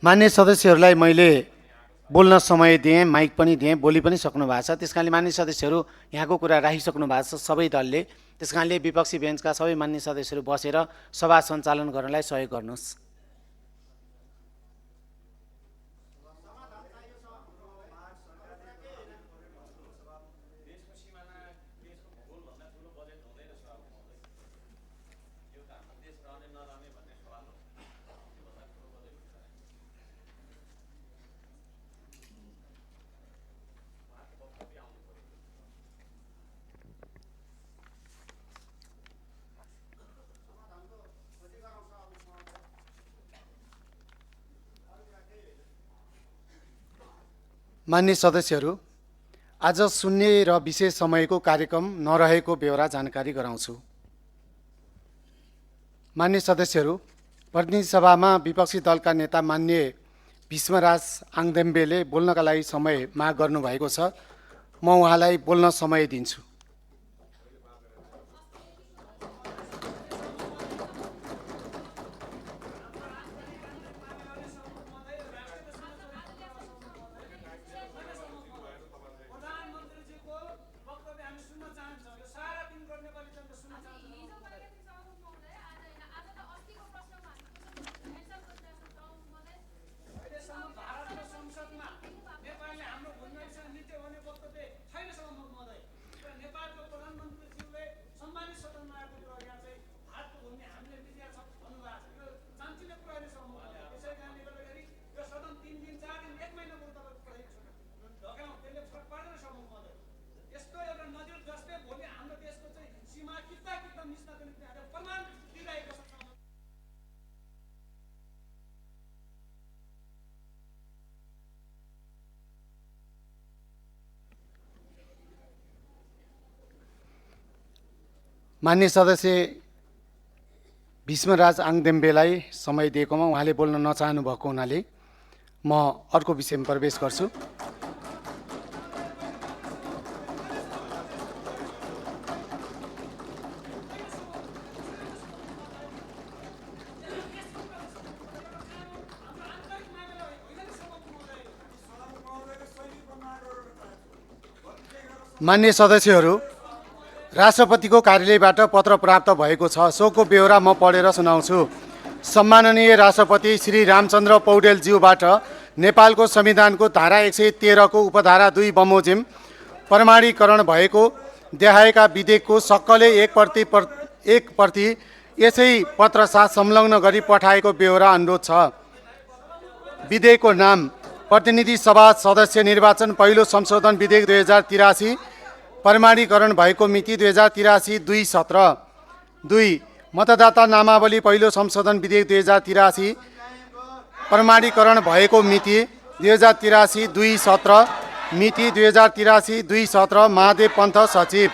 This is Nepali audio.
मान्य सदस्यहरूलाई मैले बोल्न समय दिएँ, माइक पनि दिएँ, बोली पनि सक्नु भएको छ। त्यस कारणले मान्य सदस्यहरू यहाँको कुरा राखिसक्नु भएको छ सबै दलले। त्यस कारणले विपक्षी बेन्चका सबै मान्य सदस्यहरू बसेर सभा सञ्चालन गर्नलाई सहयोग गर्नुहोस्। मान्य सदस्यहरू, आज शून्य र विशेष समयको कार्यक्रम नरहेको बेहोरा जानकारी गराउँछु। मान्य सदस्यहरू, प्रतिनिधि सभामा विपक्षी दलका नेता मान्य भीष्मराज आङदेम्बेले बोल्नका लागि समय माग गर्नुभएको छ। म उहाँलाई बोल्न समय दिन्छु। मान्य सदस्य भीष्मराज आङदेम्बेलाई समय दिएकोमा उहाँले बोल्न नचाहनु भएको हुनाले म अर्को विषयमा प्रवेश गर्छु। मान्य सदस्यहरू, राष्ट्रपतिको कार्यालयबाट पत्र प्राप्त भएको छ। सोको बेहोरा म पढेर सुनाउँछु। सम्माननीय राष्ट्रपति श्री रामचन्द्र पौडेलज्यूबाट नेपालको संविधानको धारा 113 को उपधारा 2 बमोजिम प्रमाणीकरण भएको देखाएका विधेयकको सक्कले एक प्रति यसै पत्रसाथ संलग्न गरी पठाएको बेहोरा अनुरोध छ। विधेयकको नाम प्रतिनिधि सभा सदस्य निर्वाचन पहिलो संशोधन विधेयक 2083, प्रमाणीकरण भएको मिति 2083-2-17। 2. मतदाता नामावली पहिलो संशोधन विधेयक 2083, प्रमाणीकरण भएको मिति 2083-2-17, मिति 2083-2-17। महादेव पन्थ सचिव।